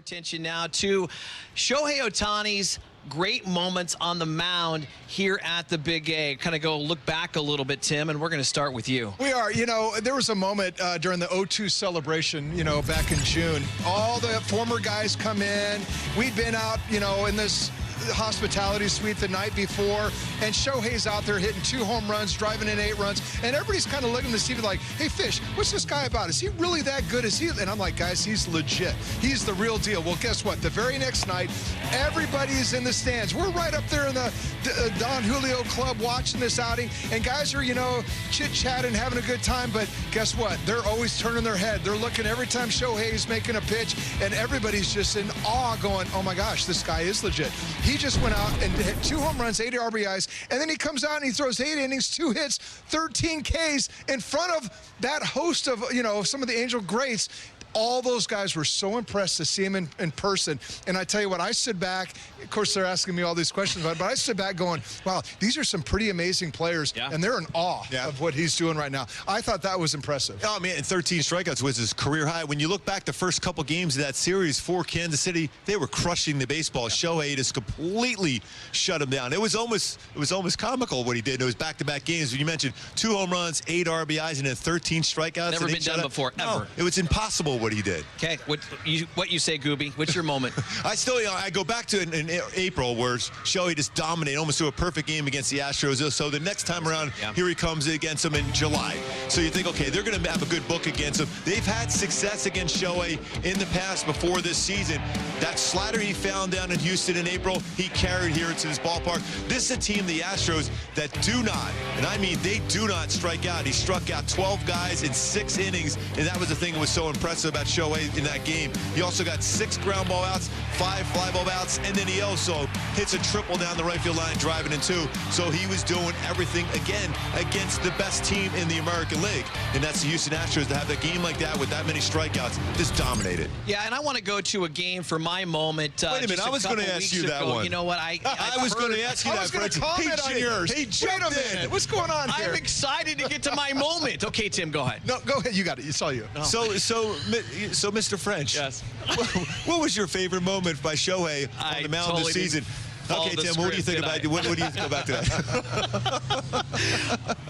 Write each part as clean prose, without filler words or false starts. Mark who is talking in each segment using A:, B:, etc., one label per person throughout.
A: Attention now to Shohei Ohtani's great moments on the mound here at the Big A. Kind of go look back a little bit, Tim, and we're going to start with you.
B: We are. You know, there was a moment during the 0-2 celebration, you know, back in June. All the former guys come in. We'd been out, you know, in this hospitality suite the night before, and Shohei's out there hitting 2 home runs, driving in 8 runs, and everybody's kind of looking to see, like, hey, Fish, what's this guy about? Is he really that good? Is he? And I'm like, guys, he's legit. He's the real deal. Well, guess what? The very next night, everybody's in the stands. We're right up there in the Don Julio Club watching this outing, and guys are, you know, chit-chatting, having a good time, but guess what? They're always turning their head. They're looking every time Shohei's making a pitch, and everybody's just in awe going, oh, my gosh, this guy is legit. He just went out and hit 2 home runs, 8 RBIs, and then he comes out and he throws 8 innings, 2 hits, 13 Ks in front of that host of, you know, some of the Angel greats. All those guys were so impressed to see him in person. And I tell you what, I stood back. Of course, they're asking me all these questions about it, but I stood back going, wow, these are some pretty amazing players, and they're in awe of what he's doing right now. I thought that was impressive.
C: Oh, man, and 13 strikeouts was his career high. When you look back the first couple games of that series for Kansas City, they were crushing the baseball. Shohei just completely shut him down. It was almost comical what he did in those back-to-back games. When you mentioned 2 home runs, 8 RBIs, and then 13 strikeouts.
A: Never been done before, ever.
C: No, it was impossible what he did.
A: Okay, what you say, Gooby? What's your moment?
C: I go back to in April where Shohei just dominated, almost threw a perfect game against the Astros. So the next time around, here he comes against them in July. So you think, okay, they're going to have a good book against him. They've had success against Shohei in the past before this season. That slider he found down in Houston in April, he carried here to this ballpark. This is a team, the Astros, that do not, and I mean they do not strike out. He struck out 12 guys in 6 innings, and that was the thing that was so impressive about Shohei in that game. He also got 6 ground ball outs, 5 fly ball outs, and then he also hits a triple down the right field line, driving in 2. So he was doing everything, again, against the best team in the American League. And that's the Houston Astros to have a game like that with that many strikeouts, just dominated.
A: Yeah, and I want to go to a game for my moment.
C: Wait a minute, I was going to ask you that one.
A: You know what?
C: I was going to ask you that.
B: I was going to comment on yours.
C: Hey, wait a minute.
B: What's going on here?
A: I'm excited to get to my moment. Okay, Tim, go ahead.
B: No, go ahead. You got it. It's all you.
C: No. So, Mr. French.
A: Yes.
C: What was your favorite moment by Shohei on the mound this season? Okay, Tim, what do you think about what do you go back to that?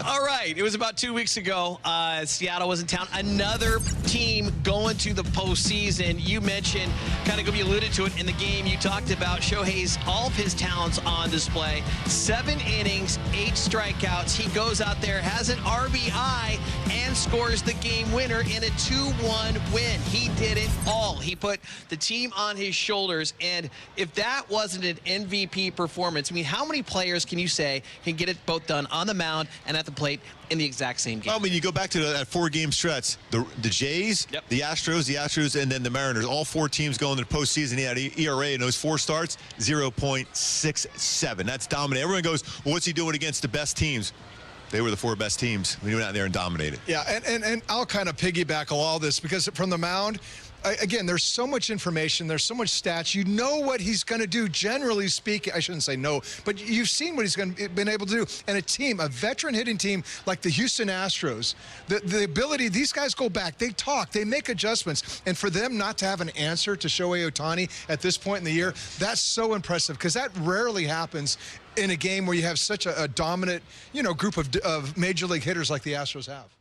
A: All right. It was about 2 weeks ago. Seattle was in town. Another team going to the postseason. You mentioned, kind of you alluded to it in the game. You talked about Shohei's, all of his talents on display. 7 innings, 8 strikeouts. He goes out there, has an RBI, and scores the game winner in a 2-1 win. He did it all. He put the team on his shoulders. And if that wasn't an MVP performance, I mean, how many players can you say can get it both done on the mound and at the plate in the exact same game?
C: I mean, you go back to that 4-game stretch. The Jays, the Astros, and then the Mariners. All 4 teams going to the postseason. He had ERA in those 4 starts, 0.67. That's dominant. Everyone goes, well, what's he doing against the best teams? They were the 4 best teams. We went out there and dominated.
B: Yeah, and I'll kind of piggyback all this because from the mound, again, there's so much information, there's so much stats. You know what he's going to do, generally speaking. I shouldn't say no, but you've seen what he's been able to do. And a team, a veteran hitting team like the Houston Astros, the ability, these guys go back, they talk, they make adjustments. And for them not to have an answer to Shohei Ohtani at this point in the year, that's so impressive because that rarely happens in a game where you have such a dominant, you know, group of major league hitters like the Astros have.